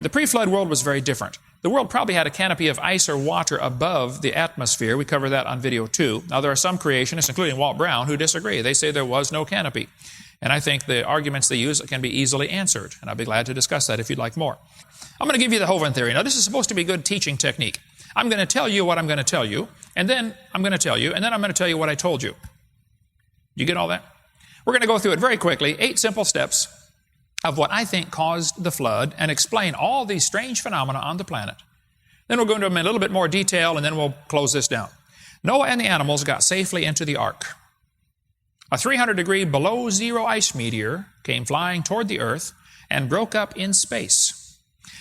The pre-flood world was very different. The world probably had a canopy of ice or water above the atmosphere. We cover that on video 2. Now, there are some creationists, including Walt Brown, who disagree. They say there was no canopy. And I think the arguments they use can be easily answered. And I'll be glad to discuss that if you'd like more. I'm going to give you the Hovind theory. Now, this is supposed to be good teaching technique. I'm going to tell you what I'm going to tell you, and then I'm going to tell you, and then I'm going to tell you what I told you. You get all that? We're going to go through it very quickly, 8 simple steps of what I think caused the flood and explain all these strange phenomena on the planet. Then we'll go into them in a little bit more detail, and then we'll close this down. Noah and the animals got safely into the ark. A 300-degree below zero ice meteor came flying toward the earth and broke up in space.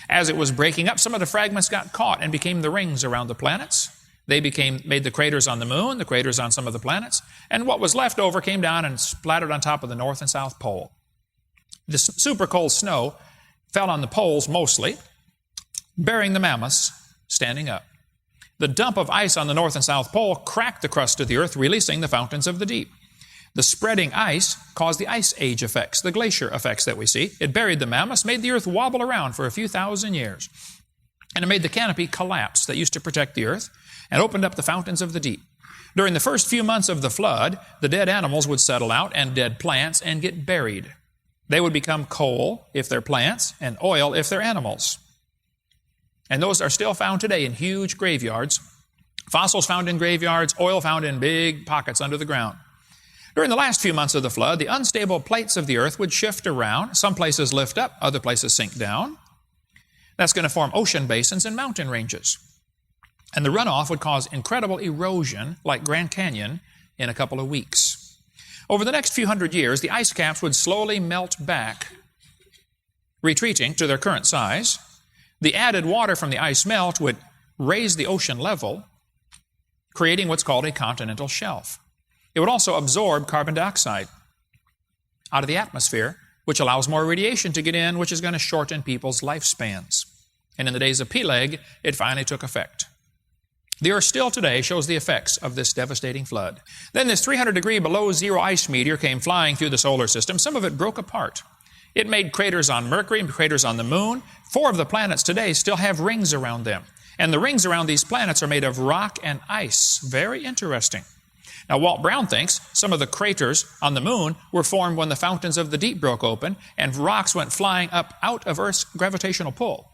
As it was breaking up, some of the fragments got caught and became the rings around the planets. They made the craters on the moon, the craters on some of the planets, and what was left over came down and splattered on top of the North and South Pole. The super cold snow fell on the poles mostly, burying the mammoths standing up. The dump of ice on the North and South Pole cracked the crust of the earth, releasing the fountains of the deep. The spreading ice caused the ice age effects, the glacier effects that we see. It buried the mammoths, made the earth wobble around for a few thousand years. And it made the canopy collapse that used to protect the earth and opened up the fountains of the deep. During the first few months of the flood, the dead animals would settle out and dead plants and get buried. They would become coal if they're plants and oil if they're animals. And those are still found today in huge graveyards. Fossils found in graveyards, oil found in big pockets under the ground. During the last few months of the flood, the unstable plates of the earth would shift around. Some places lift up, other places sink down. That's going to form ocean basins and mountain ranges. And the runoff would cause incredible erosion, like Grand Canyon, in a couple of weeks. Over the next few hundred years, the ice caps would slowly melt back, retreating to their current size. The added water from the ice melt would raise the ocean level, creating what's called a continental shelf. It would also absorb carbon dioxide out of the atmosphere, which allows more radiation to get in, which is going to shorten people's lifespans. And in the days of Peleg, it finally took effect. The earth still today shows the effects of this devastating flood. Then this 300-degree below zero ice meteor came flying through the solar system. Some of it broke apart. It made craters on Mercury and craters on the moon. 4 of the planets today still have rings around them. And the rings around these planets are made of rock and ice. Very interesting. Now, Walt Brown thinks some of the craters on the moon were formed when the fountains of the deep broke open and rocks went flying up out of Earth's gravitational pull,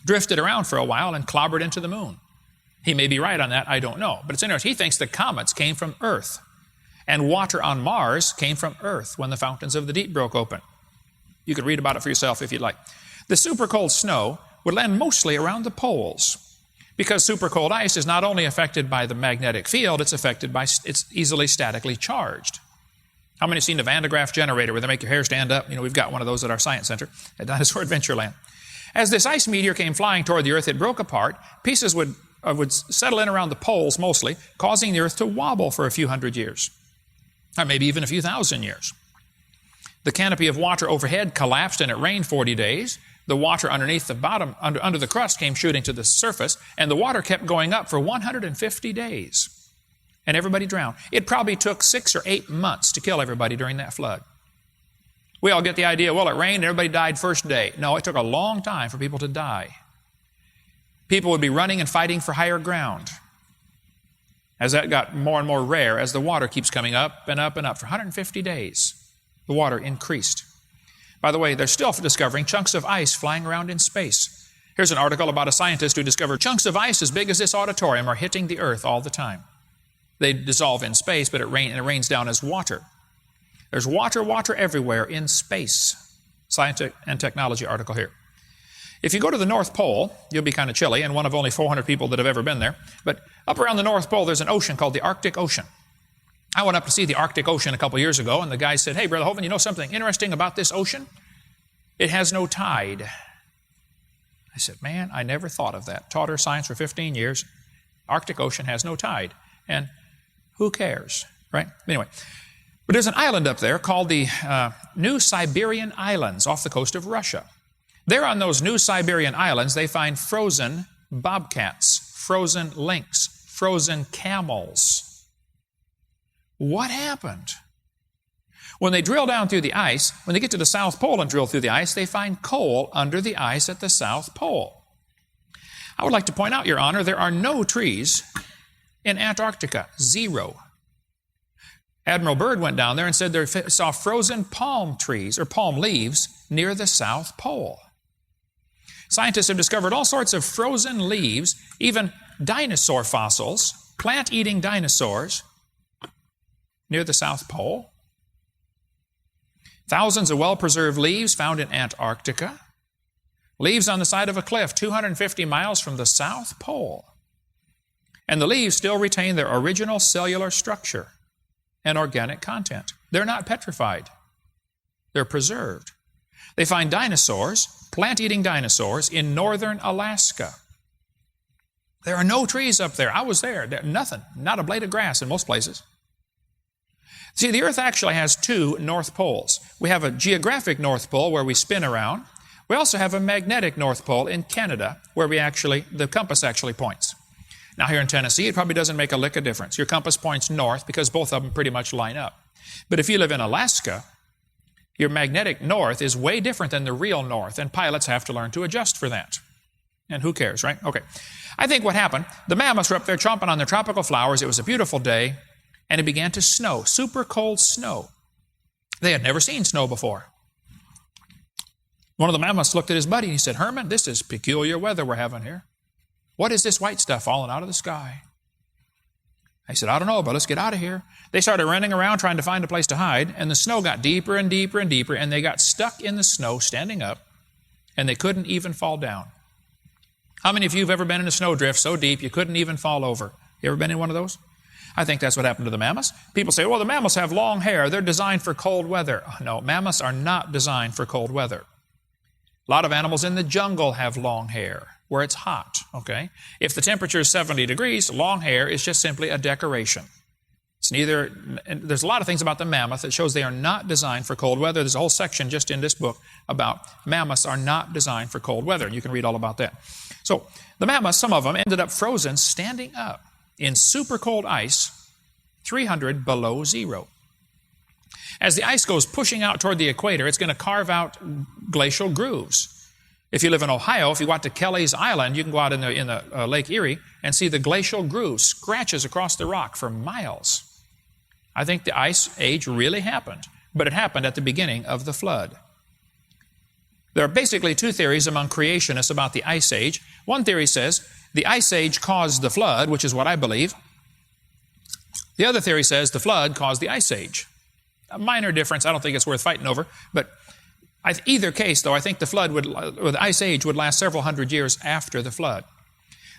drifted around for a while and clobbered into the moon. He may be right on that, I don't know. But it's interesting. He thinks the comets came from Earth, and water on Mars came from Earth when the fountains of the deep broke open. You could read about it for yourself if you'd like. The super cold snow would land mostly around the poles, because super cold ice is not only affected by the magnetic field, it's easily statically charged. How many have seen the Van de Graaff generator where they make your hair stand up? You know, we've got one of those at our science center at Dinosaur Adventureland. As this ice meteor came flying toward the earth, it broke apart. Pieces would settle in around the poles mostly, causing the earth to wobble for a few hundred years, or maybe even a few thousand years. The canopy of water overhead collapsed and it rained 40 days. The water underneath the bottom, under the crust, came shooting to the surface, and the water kept going up for 150 days. And everybody drowned. It probably took 6 or 8 months to kill everybody during that flood. We all get the idea, well, it rained, everybody died first day. No, it took a long time for people to die. People would be running and fighting for higher ground as that got more and more rare as the water keeps coming up and up and up. For 150 days, the water increased. By the way, they're still discovering chunks of ice flying around in space. Here's an article about a scientist who discovered chunks of ice as big as this auditorium are hitting the earth all the time. They dissolve in space, but it rains down as water. There's water everywhere in space. Science and Technology article here. If you go to the North Pole, you'll be kind of chilly, and one of only 400 people that have ever been there. But up around the North Pole, there's an ocean called the Arctic Ocean. I went up to see the Arctic Ocean a couple years ago, and the guy said, "Hey, Brother Hovind, you know something interesting about this ocean? It has no tide." I said, man, I never thought of that. Taught her science for 15 years. Arctic Ocean has no tide. And who cares, right? Anyway, but there's an island up there called the New Siberian Islands off the coast of Russia. There on those New Siberian Islands, they find frozen bobcats, frozen lynx, frozen camels. What happened? When they drill down through the ice, when they get to the South Pole and drill through the ice, they find coal under the ice at the South Pole. I would like to point out, Your Honor, there are no trees in Antarctica. Zero. Admiral Byrd went down there and said they saw frozen palm trees or palm leaves near the South Pole. Scientists have discovered all sorts of frozen leaves, even dinosaur fossils, plant-eating dinosaurs, near the South Pole. Thousands of well-preserved leaves found in Antarctica. Leaves on the side of a cliff 250 miles from the South Pole. And the leaves still retain their original cellular structure and organic content. They're not petrified. They're preserved. They find dinosaurs, plant-eating dinosaurs, in northern Alaska. There are no trees up there. I was there. Nothing. Not a blade of grass in most places. See, the Earth actually has two North Poles. We have a geographic North Pole where we spin around. We also have a magnetic North Pole in Canada where the compass actually points. Now here in Tennessee, it probably doesn't make a lick of difference. Your compass points north because both of them pretty much line up. But if you live in Alaska, your magnetic north is way different than the real north, and pilots have to learn to adjust for that. And who cares, right? Okay. I think what happened, the mammoths were up there chomping on their tropical flowers. It was a beautiful day, and it began to snow, super cold snow. They had never seen snow before. One of the mammoths looked at his buddy and he said, "Herman, this is peculiar weather we're having here. What is this white stuff falling out of the sky?" I said, "I don't know, but let's get out of here." They started running around trying to find a place to hide, and the snow got deeper and deeper and deeper, and they got stuck in the snow standing up, and they couldn't even fall down. How many of you have ever been in a snowdrift so deep you couldn't even fall over? You ever been in one of those? I think that's what happened to the mammoths. People say, well, the mammoths have long hair. They're designed for cold weather. No, mammoths are not designed for cold weather. A lot of animals in the jungle have long hair where it's hot, okay? If the temperature is 70 degrees, long hair is just simply a decoration. It's neither, and there's a lot of things about the mammoth that shows they are not designed for cold weather. There's a whole section just in this book about mammoths are not designed for cold weather. You can read all about that. So the mammoths, some of them, ended up frozen standing up in super cold ice, 300 below zero. As the ice goes pushing out toward the equator, it's going to carve out glacial grooves. If you live in Ohio, if you go out to Kelly's Island, you can go out in the Lake Erie and see the glacial grooves, scratches across the rock for miles. I think the ice age really happened, but it happened at the beginning of the flood. There are basically two theories among creationists about the ice age. One theory says the ice age caused the flood, which is what I believe. The other theory says the flood caused the ice age. A minor difference, I don't think it's worth fighting over, but either case, though, I think the ice age would last several hundred years after the flood.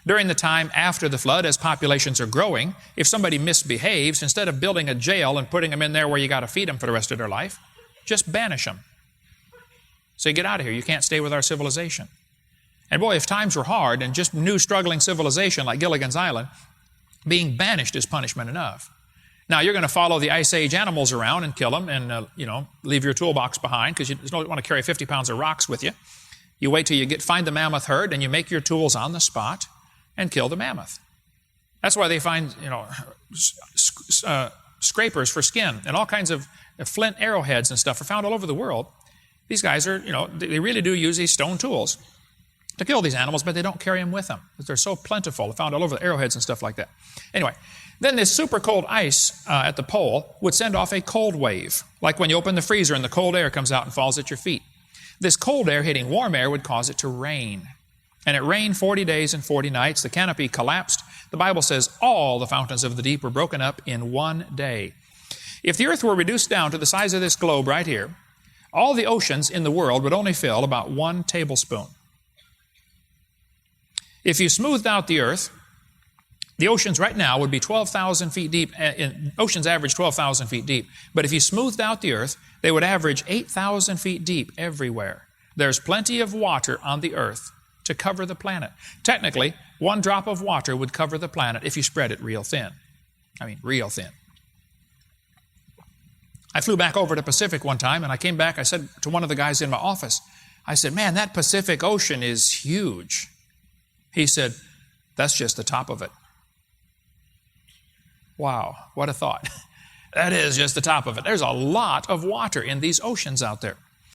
During the time after the flood, as populations are growing, if somebody misbehaves, instead of building a jail and putting them in there where you got to feed them for the rest of their life, just banish them. Say, get out of here. You can't stay with our civilization. And boy, if times were hard and just new struggling civilization like Gilligan's Island, being banished is punishment enough. Now, you're going to follow the Ice Age animals around and kill them and, leave your toolbox behind because you don't want to carry 50 pounds of rocks with you. You wait till you find the mammoth herd and you make your tools on the spot and kill the mammoth. That's why they find, scrapers for skin and all kinds of flint arrowheads and stuff are found all over the world. These guys are, they really do use these stone tools to kill these animals, but they don't carry them with them because they're so plentiful. They're found all over the arrowheads and stuff like that. Anyway, then this super cold ice at the pole would send off a cold wave, like when you open the freezer and the cold air comes out and falls at your feet. This cold air hitting warm air would cause it to rain. And it rained 40 days and 40 nights. The canopy collapsed. The Bible says all the fountains of the deep were broken up in one day. If the earth were reduced down to the size of this globe right here, all the oceans in the world would only fill about 1 tablespoon. If you smoothed out the earth, the oceans right now would be 12,000 feet deep. Oceans average 12,000 feet deep. But if you smoothed out the earth, they would average 8,000 feet deep everywhere. There's plenty of water on the earth to cover the planet. Technically, 1 drop of water would cover the planet if you spread it real thin. I mean, real thin. I flew back over to Pacific one time, and I came back, I said to one of the guys in my office, I said, man, that Pacific Ocean is huge. He said, that's just the top of it. Wow, what a thought. That is just the top of it. There's a lot of water in these oceans out there.